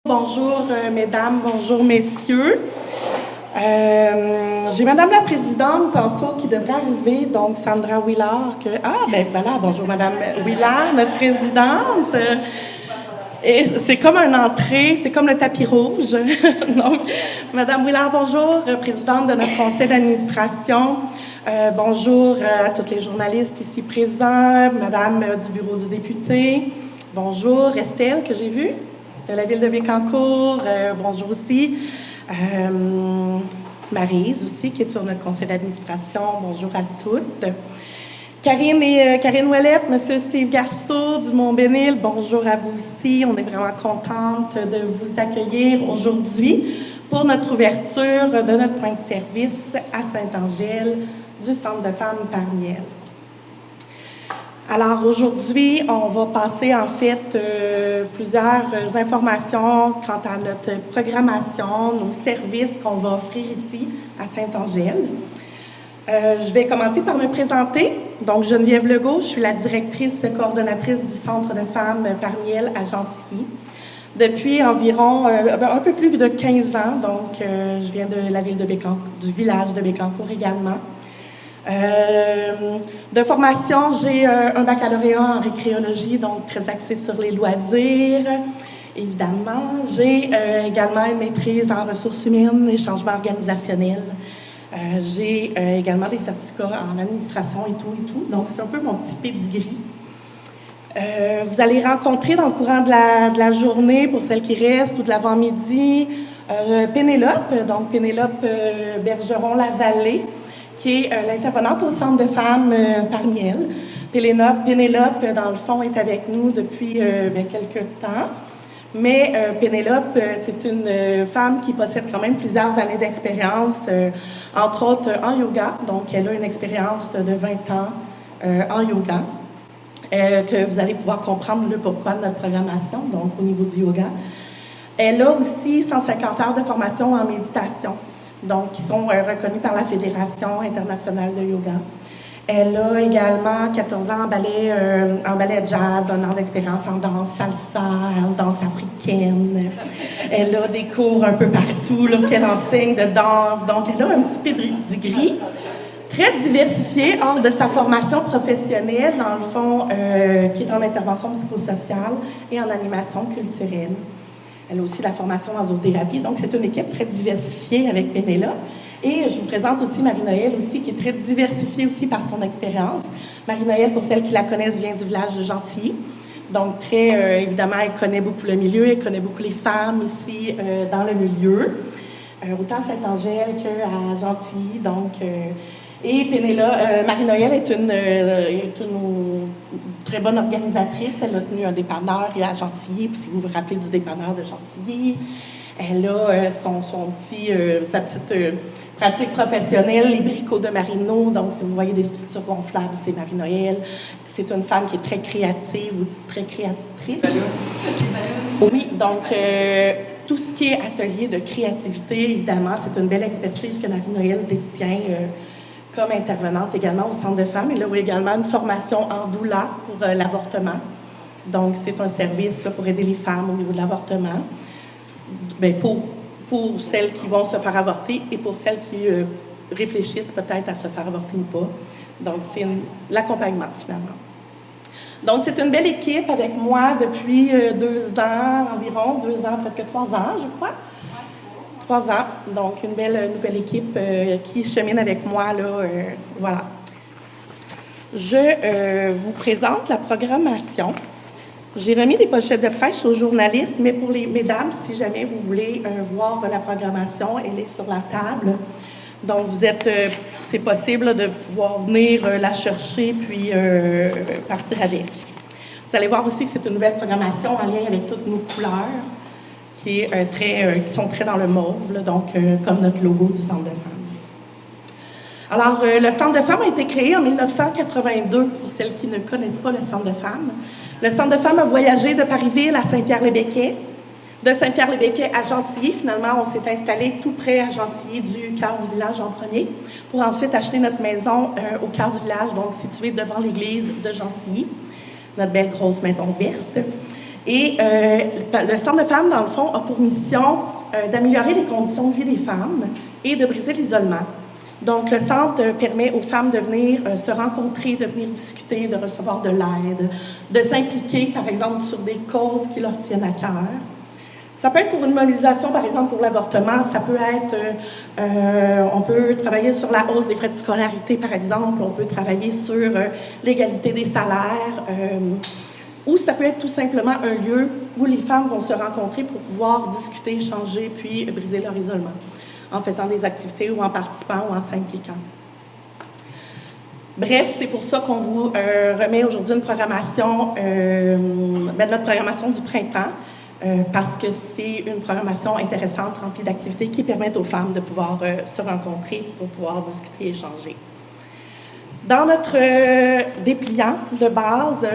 Bonjour mesdames, bonjour messieurs. J'ai madame la présidente tantôt qui devrait arriver, donc Sandra Willard. Bonjour madame Willard, notre présidente. Et c'est comme une entrée, c'est comme le tapis rouge. Donc, madame Willard, bonjour, présidente de notre conseil d'administration. Bonjour à tous les journalistes ici présents, madame du bureau du député. Bonjour Estelle, que j'ai vue, de la ville de Bécancour. Bonjour aussi. Maryse aussi, qui est sur notre conseil d'administration. Bonjour à toutes. Karine Ouellette, monsieur Steve Garceau du Mont-Bénil, bonjour à vous aussi. On est vraiment contente de vous accueillir aujourd'hui pour notre ouverture de notre point de service à Sainte-Angèle du Centre de femmes Parmiel. Alors aujourd'hui, on va passer en fait plusieurs informations quant à notre programmation, nos services qu'on va offrir ici à Sainte-Angèle. Je vais commencer par me présenter. Donc, Geneviève Legault, je suis la directrice coordonnatrice du Centre de femmes Parmiel à Gentilly. Depuis environ un peu plus de 15 ans, donc je viens de la ville de Bécancour, du village de Bécancour également. De formation, j'ai un baccalauréat en récréologie, donc très axé sur les loisirs, évidemment. J'ai également une maîtrise en ressources humaines et changement organisationnel. J'ai également des certificats en administration et tout. Donc, c'est un peu mon petit pedigree. Vous allez rencontrer dans le courant de la journée, pour celles qui restent, ou de l'avant-midi, Pénélope, donc Pénélope Bergeron-Lavallée, qui est l'intervenante au Centre de femmes Parmiel. Pénélope, dans le fond, est avec nous depuis quelques temps. Mais Pénélope, c'est une femme qui possède quand même plusieurs années d'expérience, entre autres en yoga. Donc, elle a une expérience de 20 ans en yoga, que vous allez pouvoir comprendre le pourquoi de notre programmation, donc au niveau du yoga. Elle a aussi 150 heures de formation en méditation, donc qui sont reconnues par la Fédération internationale de yoga. Elle a également 14 ans en ballet jazz, un an d'expérience en danse salsa, en danse africaine. Elle a des cours un peu partout qu'elle enseigne de danse. Donc, elle a un petit pedigree très diversifié hors de sa formation professionnelle, dans le fond, qui est en intervention psychosociale et en animation culturelle. Elle a aussi la formation en zoothérapie. Donc, c'est une équipe très diversifiée avec Pénélope. Et je vous présente aussi Marie-Noëlle aussi, qui est très diversifiée aussi par son expérience. Marie-Noëlle, pour celles qui la connaissent, vient du village de Gentilly. Donc, évidemment, elle connaît beaucoup le milieu, elle connaît beaucoup les femmes ici dans le milieu, autant à Sainte-Angèle qu'à Gentilly. Donc, et Marie-Noëlle est une très bonne organisatrice. Elle a tenu un dépanneur à Gentilly, puis si vous vous rappelez du dépanneur de Gentilly. Elle a sa petite pratique professionnelle, les bricots de Marino. Donc, si vous voyez des structures gonflables, c'est Marie-Noëlle. C'est une femme qui est très créative ou très créatrice. Oui, donc tout ce qui est atelier de créativité, évidemment, c'est une belle expertise que Marie-Noëlle détient comme intervenante également au Centre de femmes. Elle a également une formation en doula pour l'avortement. Donc, c'est un service pour aider les femmes au niveau de l'avortement. Pour celles qui vont se faire avorter et pour celles qui réfléchissent peut-être à se faire avorter ou pas. Donc, c'est l'accompagnement, finalement. Donc, c'est une belle équipe avec moi depuis 2 ans environ, 2 ans, presque 3 ans, je crois. 3 ans. Donc, une belle nouvelle équipe qui chemine avec moi, voilà. Je vous présente la programmation. J'ai remis des pochettes de presse aux journalistes, mais pour les mesdames, si jamais vous voulez voir la programmation, elle est sur la table. Donc, c'est possible de pouvoir venir la chercher puis partir avec. Vous allez voir aussi que c'est une nouvelle programmation en lien avec toutes nos couleurs qui sont très dans le mauve, donc comme notre logo du Centre de femmes. Alors, le Centre de femmes a été créé en 1982, pour celles qui ne connaissent pas le Centre de femmes. Le Centre de femmes a voyagé de Parisville à Saint-Pierre-les-Béquets. De Saint-Pierre-les-Béquets à Gentilly, finalement, on s'est installé tout près à Gentilly du cœur du village en premier, pour ensuite acheter notre maison au cœur du village, donc située devant l'église de Gentilly, notre belle grosse maison verte. Et le Centre de femmes, dans le fond, a pour mission d'améliorer les conditions de vie des femmes et de briser l'isolement. Donc, le centre permet aux femmes de venir se rencontrer, de venir discuter, de recevoir de l'aide, de s'impliquer, par exemple, sur des causes qui leur tiennent à cœur. Ça peut être pour une mobilisation, par exemple, pour l'avortement. Ça peut être, on peut travailler sur la hausse des frais de scolarité, par exemple. On peut travailler sur l'égalité des salaires. Ou ça peut être tout simplement un lieu où les femmes vont se rencontrer pour pouvoir discuter, échanger, puis briser leur isolement, en faisant des activités ou en participant ou en s'impliquant. Bref, c'est pour ça qu'on vous remet aujourd'hui une programmation, notre programmation du printemps, parce que c'est une programmation intéressante, remplie d'activités qui permettent aux femmes de pouvoir se rencontrer pour pouvoir discuter et échanger. Dans notre dépliant de base,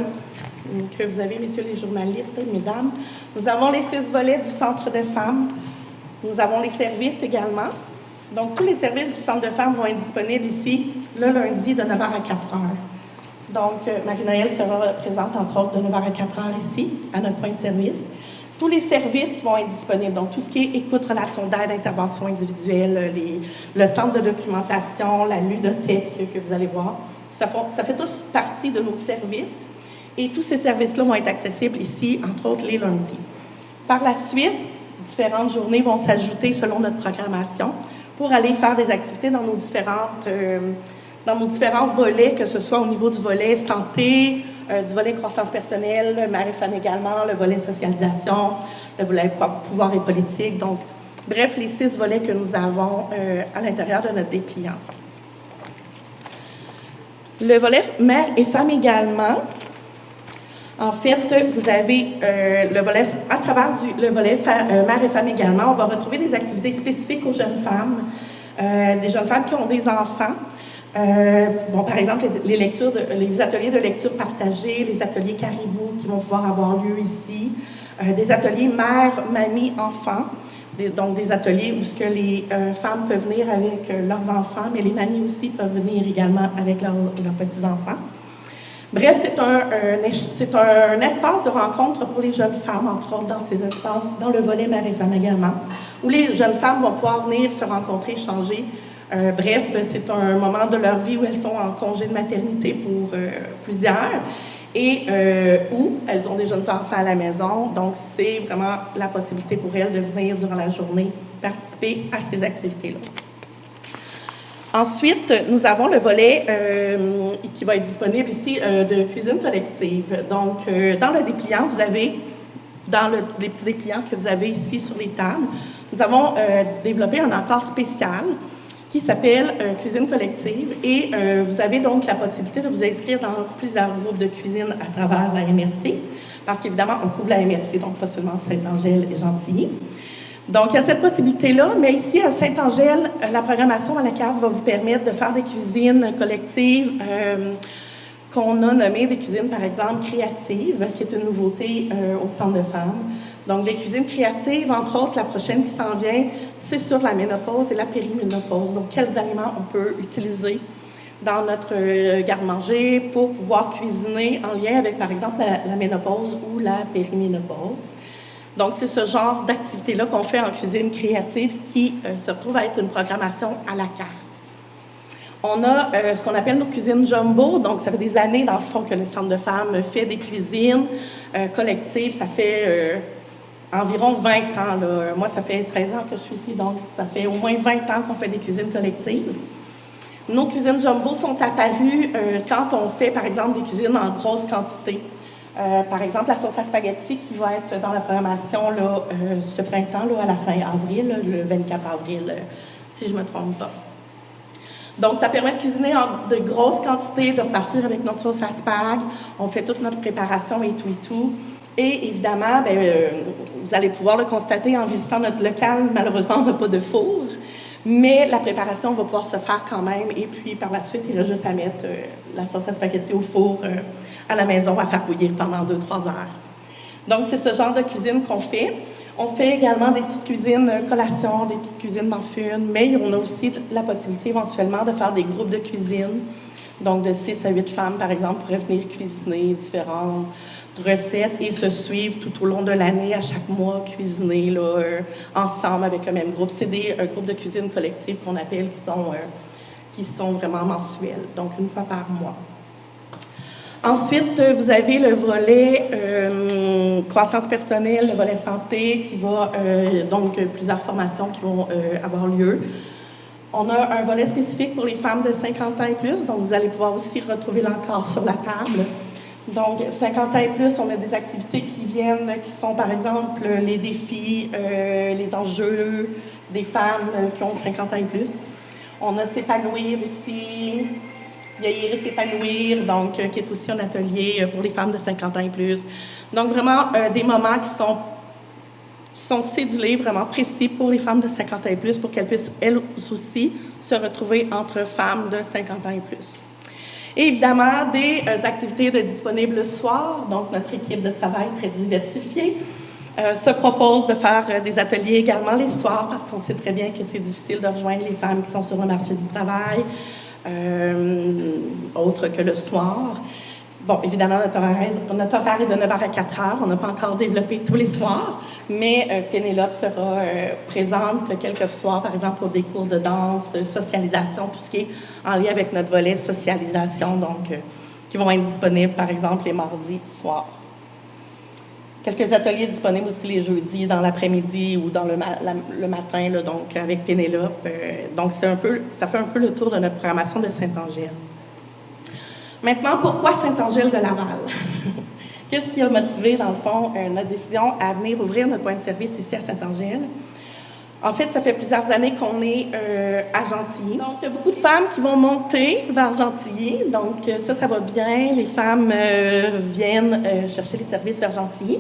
que vous avez, messieurs les journalistes, mesdames, nous avons les 6 volets du Centre de femmes. Nous avons les services également. Donc, tous les services du Centre de femmes vont être disponibles ici le lundi de 9h à 4h. Donc, Marie-Noëlle sera présente, entre autres, de 9h à 4h ici, à notre point de service. Tous les services vont être disponibles. Donc, tout ce qui est écoute, relation d'aide, intervention individuelle, le centre de documentation, la ludothèque que vous allez voir, ça fait tous partie de nos services. Et tous ces services-là vont être accessibles ici, entre autres, les lundis. Par la suite, différentes journées vont s'ajouter selon notre programmation pour aller faire des activités dans nos différents volets, que ce soit au niveau du volet santé, du volet croissance personnelle, mère et femme également, le volet socialisation, le volet pouvoir et politique. Donc, bref, les 6 volets que nous avons à l'intérieur de notre dépliant. Le volet mère et femme également. En fait, vous avez le volet, à travers le volet mère et femme également, on va retrouver des activités spécifiques aux jeunes femmes, des jeunes femmes qui ont des enfants. Par exemple, les ateliers de lecture partagée, les ateliers caribou qui vont pouvoir avoir lieu ici, des ateliers mère, mamie, enfant, donc des ateliers où les femmes peuvent venir avec leurs enfants, mais les mamies aussi peuvent venir également avec leurs petits-enfants. Bref, c'est un espace de rencontre pour les jeunes femmes, entre autres dans ces espaces, dans le volet mère et femme également, où les jeunes femmes vont pouvoir venir se rencontrer, échanger. Bref, c'est un moment de leur vie où elles sont en congé de maternité pour plusieurs et où elles ont des jeunes enfants à la maison. Donc, c'est vraiment la possibilité pour elles de venir durant la journée participer à ces activités-là. Ensuite, nous avons le volet qui va être disponible ici de cuisine collective. Donc, dans le dépliant, vous avez, les petits dépliants que vous avez ici sur les tables, nous avons développé un encart spécial qui s'appelle cuisine collective et vous avez donc la possibilité de vous inscrire dans plusieurs groupes de cuisine à travers la MRC, parce qu'évidemment, on couvre la MRC, donc pas seulement Saint-Angèle et Gentilly. Donc, il y a cette possibilité-là, mais ici, à Saint-Angèle, la programmation à la carte va vous permettre de faire des cuisines collectives qu'on a nommées des cuisines, par exemple, créatives, qui est une nouveauté au Centre de femmes. Donc, des cuisines créatives, entre autres, la prochaine qui s'en vient, c'est sur la ménopause et la périménopause. Donc, quels aliments on peut utiliser dans notre garde-manger pour pouvoir cuisiner en lien avec, par exemple, la ménopause ou la périménopause. Donc, c'est ce genre d'activité-là qu'on fait en cuisine créative qui se retrouve à être une programmation à la carte. On a ce qu'on appelle nos cuisines jumbo. Donc, ça fait des années, dans le fond, que le Centre de femmes fait des cuisines collectives. Ça fait environ 20 ans. Là. Moi, ça fait 13 ans que je suis ici, donc ça fait au moins 20 ans qu'on fait des cuisines collectives. Nos cuisines jumbo sont apparues quand on fait, par exemple, des cuisines en grosse quantité. Par exemple, la sauce à spaghetti qui va être dans la programmation là, ce printemps, là, à la fin avril, là, le 24 avril, si je ne me trompe pas. Donc, ça permet de cuisiner en de grosses quantités, de repartir avec notre sauce à spag. On fait toute notre préparation et tout. Et évidemment, vous allez pouvoir le constater en visitant notre local. Malheureusement, on n'a pas de four, mais la préparation va pouvoir se faire quand même. Et puis, par la suite, il reste juste à mettre la sauce à spaghetti au four à la maison à faire bouillir pendant 2-3 heures. Donc, c'est ce genre de cuisine qu'on fait. On fait également des petites cuisines collation, des petites cuisines m'enfunes, mais on a aussi la possibilité éventuellement de faire des groupes de cuisine. Donc, de 6 à 8 femmes, par exemple, pourraient venir cuisiner recettes et se suivent tout au long de l'année, à chaque mois, cuisiner là, ensemble avec le même groupe. C'est des groupes de cuisine collective qu'on appelle qui sont vraiment mensuels, donc une fois par mois. Ensuite, vous avez le volet croissance personnelle, le volet santé, qui va, donc plusieurs formations qui vont avoir lieu. On a un volet spécifique pour les femmes de 50 ans et plus, donc vous allez pouvoir aussi retrouver là encore sur la table. Donc, 50 ans et plus, on a des activités qui sont par exemple les défis, les enjeux des femmes qui ont 50 ans et plus. On a s'épanouir aussi, vieillir et s'épanouir, donc qui est aussi un atelier pour les femmes de 50 ans et plus. Donc, vraiment des moments qui sont cédulés, vraiment précis pour les femmes de 50 ans et plus, pour qu'elles puissent, elles aussi, se retrouver entre femmes de 50 ans et plus. Et évidemment, des activités disponibles le soir. Donc, notre équipe de travail très diversifiée se propose de faire des ateliers également les soirs, parce qu'on sait très bien que c'est difficile de rejoindre les femmes qui sont sur le marché du travail, autre que le soir. Bon, évidemment, notre horaire est de 9h à 4h. On n'a pas encore développé tous les soirs, mais Pénélope sera présente quelques soirs, par exemple, pour des cours de danse, socialisation, tout ce qui est en lien avec notre volet socialisation, donc qui vont être disponibles, par exemple, les mardis soirs. Quelques ateliers disponibles aussi les jeudis, dans l'après-midi ou dans le matin, là, donc avec Pénélope. Donc, ça fait un peu le tour de notre programmation de Saint-Angèle. Maintenant, pourquoi Saint-Angèle de Laval? Qu'est-ce qui a motivé, dans le fond, notre décision à venir ouvrir notre point de service ici à Saint-Angèle? En fait, ça fait plusieurs années qu'on est à Gentilly. Donc, il y a beaucoup de femmes qui vont monter vers Gentilly. Donc, ça va bien. Les femmes viennent chercher les services vers Gentilly.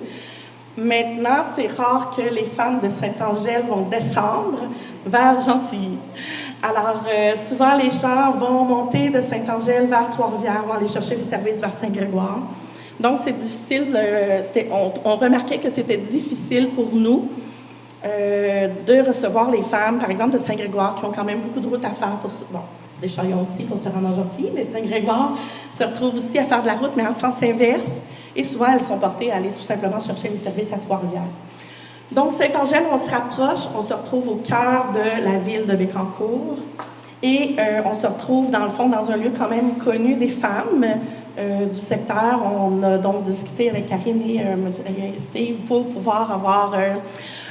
Maintenant, c'est rare que les femmes de Saint-Angèle vont descendre vers Gentilly. Alors, souvent, les gens vont monter de Saint-Angèle vers Trois-Rivières, vont aller chercher les services vers Saint-Grégoire. Donc, c'est difficile. On remarquait que c'était difficile pour nous de recevoir les femmes, par exemple, de Saint-Grégoire, qui ont quand même beaucoup de route à faire des Chaillons aussi pour se rendre à Gentilly, mais Saint-Grégoire se retrouve aussi à faire de la route, mais en sens inverse. Et souvent, elles sont portées à aller tout simplement chercher les services à Trois-Rivières. Donc, Saint-Angèle, on se rapproche, on se retrouve au cœur de la ville de Bécancour et on se retrouve, dans le fond, dans un lieu quand même connu des femmes du secteur. On a donc discuté avec Karine et Steve pour pouvoir avoir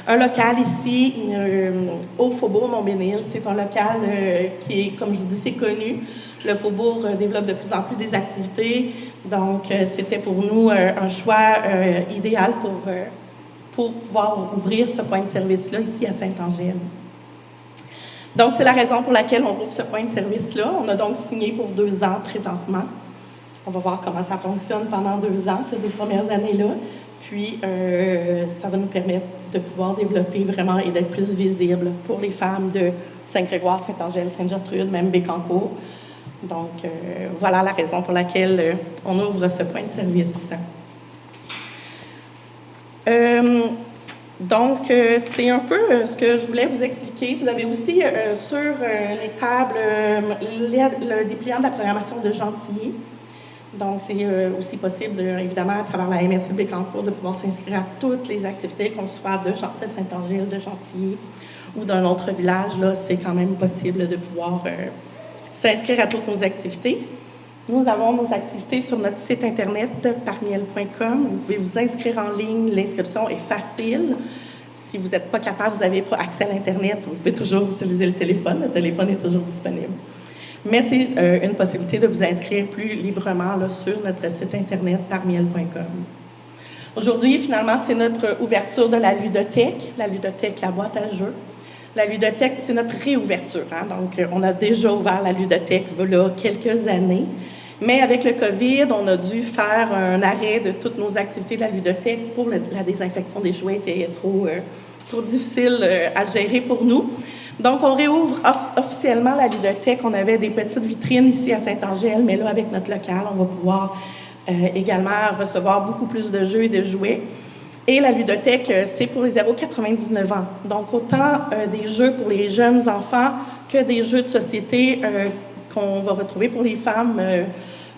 un local ici au Faubourg Montbénil. C'est un local qui est, comme je vous dis, c'est connu. Le Faubourg développe de plus en plus des activités, donc c'était pour nous un choix idéal pour pouvoir ouvrir ce point de service-là ici à Saint-Angèle. Donc, c'est la raison pour laquelle on ouvre ce point de service-là. On a donc signé pour 2 ans présentement. On va voir comment ça fonctionne pendant 2 ans, ces 2 premières années-là. Puis, ça va nous permettre de pouvoir développer vraiment et d'être plus visible pour les femmes de Saint-Grégoire, Saint-Angèle, Sainte-Gertrude, même Bécancour. Donc, voilà la raison pour laquelle on ouvre ce point de service. Donc, c'est un peu ce que je voulais vous expliquer. Vous avez aussi sur les tables le dépliant de la programmation de Gentilly. Donc, c'est aussi possible, évidemment, à travers la MRC de Bécancour, de pouvoir s'inscrire à toutes les activités, qu'on soit de Saint-Angèle, de Gentilly ou d'un autre village. Là, c'est quand même possible de pouvoir s'inscrire à toutes nos activités. Nous avons nos activités sur notre site internet parmiel.com. Vous pouvez vous inscrire en ligne. L'inscription est facile. Si vous n'êtes pas capable, vous n'avez pas accès à l'Internet, vous pouvez toujours utiliser le téléphone. Le téléphone est toujours disponible. Mais c'est une possibilité de vous inscrire plus librement là, sur notre site internet parmiel.com. Aujourd'hui, finalement, c'est notre ouverture de la ludothèque, la boîte à jeux. La ludothèque, c'est notre réouverture. Hein? Donc, on a déjà ouvert la ludothèque il y a quelques années. Mais avec le COVID, on a dû faire un arrêt de toutes nos activités de la ludothèque pour la désinfection des jouets était trop difficile à gérer pour nous. Donc, on réouvre officiellement la ludothèque. On avait des petites vitrines ici à Saint-Angèle, mais là, avec notre local, on va pouvoir également recevoir beaucoup plus de jeux et de jouets. Et la ludothèque, c'est pour les 0,99 ans. Donc, autant des jeux pour les jeunes enfants que des jeux de société qu'on va retrouver pour les femmes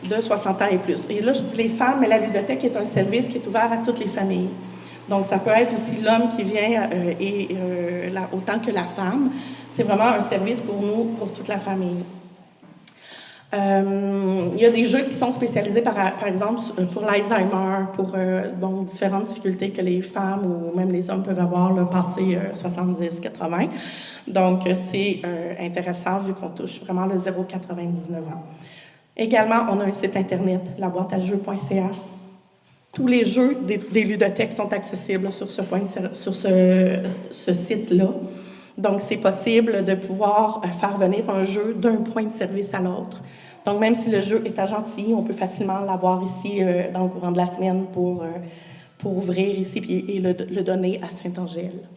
de 60 ans et plus. Et là, je dis les femmes, mais la ludothèque est un service qui est ouvert à toutes les familles. Donc, ça peut être aussi l'homme qui vient autant que la femme. C'est vraiment un service pour nous, pour toute la famille. Il y a des jeux qui sont spécialisés, par exemple, pour l'Alzheimer, pour différentes difficultés que les femmes ou même les hommes peuvent avoir passé 70, 80. Donc, c'est intéressant vu qu'on touche vraiment le 0,99 ans. Également, on a un site internet, laboîteajeux.ca. Tous les jeux des ludothèques sont accessibles sur ce site-là. Donc, c'est possible de pouvoir faire venir un jeu d'un point de service à l'autre. Donc, même si le jeu est à Gentilly, on peut facilement l'avoir ici dans le courant de la semaine pour ouvrir ici et le donner à Saint-Angèle.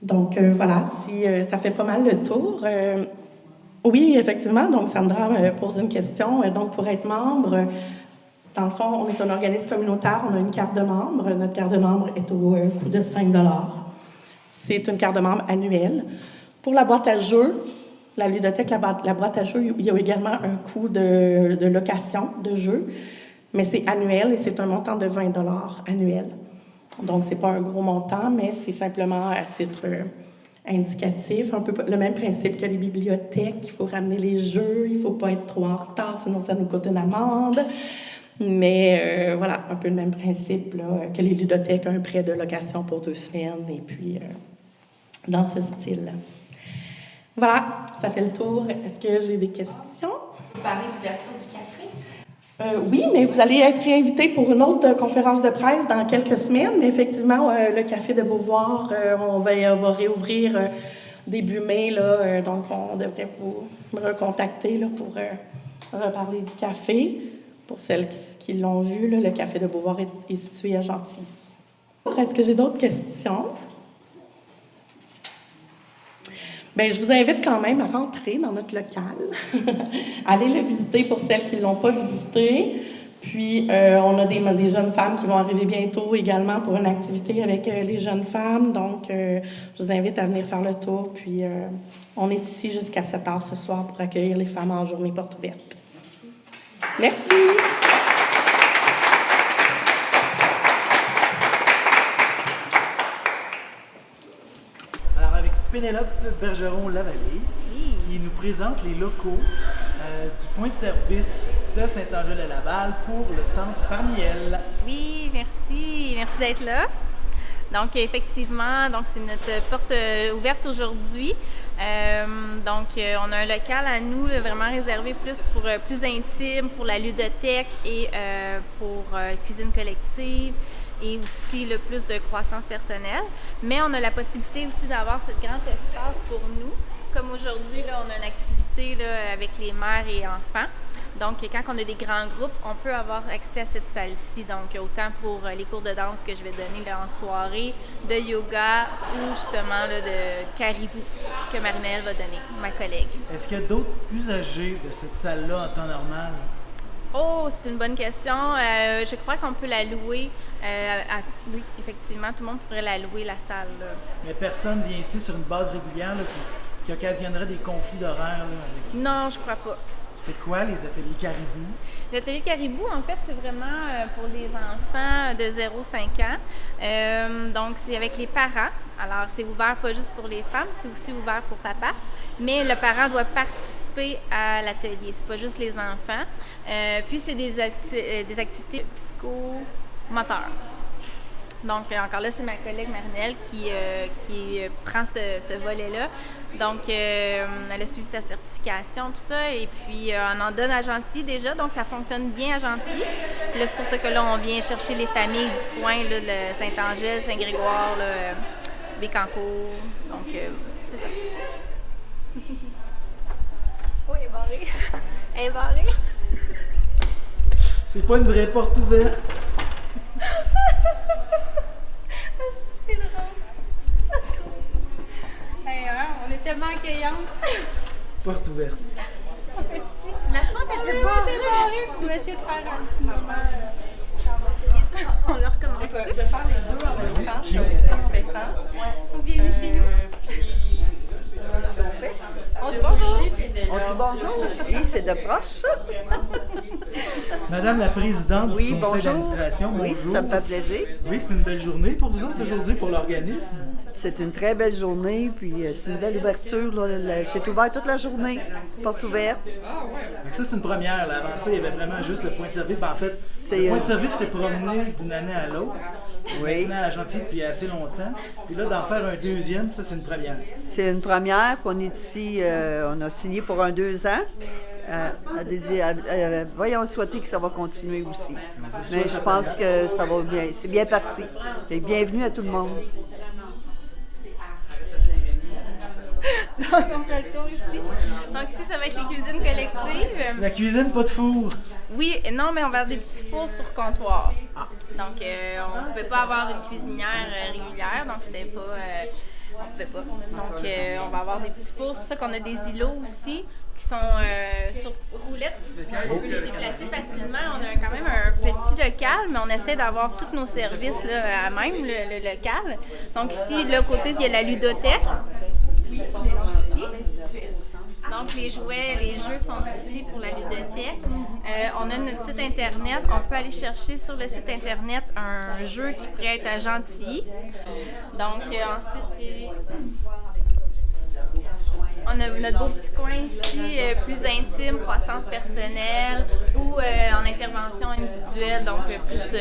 Donc, voilà, si ça fait pas mal le tour. Oui, effectivement, donc Sandra me pose une question. Donc, pour être membre, dans le fond, on est un organisme communautaire, on a une carte de membre. Notre carte de membre est au coût de 5 $. C'est une carte de membre annuelle. Pour la boîte à jeux, la ludothèque, la boîte à jeux, il y a également un coût de location de jeux, mais c'est annuel et c'est un montant de 20 $ annuel. Donc, ce n'est pas un gros montant, mais c'est simplement à titre indicatif, un peu le même principe que les bibliothèques. Il faut ramener les jeux, il ne faut pas être trop en retard, sinon ça nous coûte une amende. Mais voilà, un peu le même principe là, que les ludothèques, un prêt de location pour 2 semaines, et puis dans ce style. Voilà, ça fait le tour. Est-ce que j'ai des questions? Vous parlez de l'ouverture du café? Oui, mais vous allez être réinvité pour une autre conférence de presse dans quelques semaines. Mais effectivement, le Café de Beauvoir, on va réouvrir début mai. Là, donc, on devrait vous recontacter là, pour reparler du café. Pour celles qui l'ont vu, là, le Café de Beauvoir est situé à Gentilly. Est-ce que j'ai d'autres questions? Bien, je vous invite quand même à rentrer dans notre local. Allez le visiter pour celles qui ne l'ont pas visité. Puis, on a des jeunes femmes qui vont arriver bientôt également pour une activité avec les jeunes femmes. Donc, je vous invite à venir faire le tour. Puis, on est ici jusqu'à 7 h ce soir pour accueillir les femmes en journée porte ouverte. Merci. Alors, avec Pénélope Bergeron-Lavallée, qui nous présente les locaux du point de service de Saint-Angèle-à-Laval pour le centre Parmi Elles. Oui, merci. Merci d'être là. Donc, effectivement, c'est notre porte ouverte aujourd'hui. On a un local à nous vraiment réservé plus intime pour la ludothèque et pour cuisine collective et aussi le plus de croissance personnelle. Mais on a la possibilité aussi d'avoir ce grand espace pour nous. Comme aujourd'hui, là, on a une activité là, avec les mères et enfants. Donc, quand on a des grands groupes, on peut avoir accès à cette salle-ci. Donc, autant pour les cours de danse que je vais donner là, en soirée, de yoga ou justement là, de caribou que Marinelle va donner, ma collègue. Est-ce qu'il y a d'autres usagers de cette salle-là en temps normal? Oh, c'est une bonne question. Je crois qu'on peut la louer. Oui, effectivement, tout le monde pourrait la louer, la salle. Là. Mais personne vient ici sur une base régulière là, qui occasionnerait des conflits d'horaires? Non, je crois pas. C'est quoi les ateliers caribou? Les ateliers caribou, en fait, c'est vraiment pour les enfants de 0-5 ans. Donc, c'est avec les parents. Alors, c'est ouvert pas juste pour les femmes, c'est aussi ouvert pour papa. Mais le parent doit participer à l'atelier, c'est pas juste les enfants. Puis, c'est des activités psychomoteurs. Donc, encore là, c'est ma collègue Marinelle qui prend ce volet-là. Donc, elle a suivi sa certification, tout ça, et puis on en donne à Gentilly déjà, donc ça fonctionne bien à Gentilly. Puis là, c'est pour ça que là, on vient chercher les familles du coin, là, le Saint-Angèle, Saint-Grégoire, là, Bécancour, donc c'est ça. Oh, elle est barrée. Elle est barrée. C'est pas une vraie porte ouverte. C'est drôle. D'ailleurs, on est tellement accueillantes. Porte ouverte. La porte était barrée. On va essayer de faire un petit moment. On leur recommence. On peut faire les deux en même temps. Bienvenue chez nous. Puis, On dit bonjour. On dit bonjour. Oui, c'est de proche. Madame la présidente du conseil bonjour. d'administration, Oui, bonjour. ça me fait plaisir. Oui, c'est une belle journée pour vous autres aujourd'hui, pour l'organisme. C'est une très belle journée, puis c'est une belle ouverture. Là, c'est ouvert toute la journée, porte ouverte. Fait que ça, c'est une première. Là. Avant ça, il y avait vraiment juste le point de service. Ben, en fait, C'est, le point de service s'est promené d'une année à l'autre. Oui. Maintenant à Gentilly depuis assez longtemps. Puis là, d'en faire un deuxième, ça, c'est une première. C'est une première, puis on est ici, on a signé pour un 2 ans. Voyons souhaiter que ça va continuer aussi. Mais je pense que ça va bien. C'est bien parti. Et bienvenue à tout le monde. Donc, on fait le tour ici. Donc, ici, ça va être les cuisines collectives. La cuisine, pas de four. Oui, non, mais on va avoir des petits fours sur comptoir. Donc, on ne pouvait pas avoir une cuisinière régulière, donc c'était pas... on pouvait pas. Donc, on va avoir des petits fours. C'est pour ça qu'on a des îlots aussi qui sont sur roulettes. On peut les déplacer facilement. On a quand même un petit local, mais on essaie d'avoir tous nos services là, à même le local. Donc, ici, de l'autre côté, il y a la ludothèque. Donc, les jouets, les jeux sont ici pour la ludothèque. On a notre site Internet. On peut aller chercher sur le site Internet un jeu qui pourrait être à Gentilly. Donc, ensuite, on a notre beau petit coin ici, plus intime, croissance personnelle ou en intervention individuelle, donc plus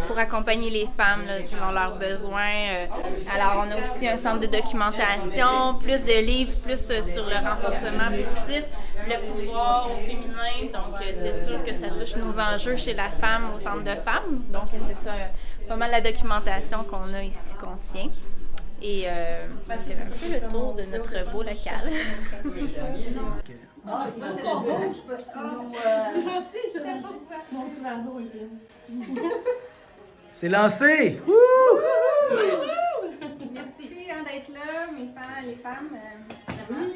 pour accompagner les femmes là, dans leurs besoins. Alors, on a aussi un centre de documentation, plus de livres, plus sur le renforcement positif, le pouvoir au féminin. Donc, c'est sûr que ça touche nos enjeux chez la femme au centre de femmes. Donc, c'est ça, pas mal la documentation qu'on a ici qu'on tient. Et ça fait un peu le tour de notre beau local. C'est lancé! Wouh! Merci d'être là, les femmes. Vraiment.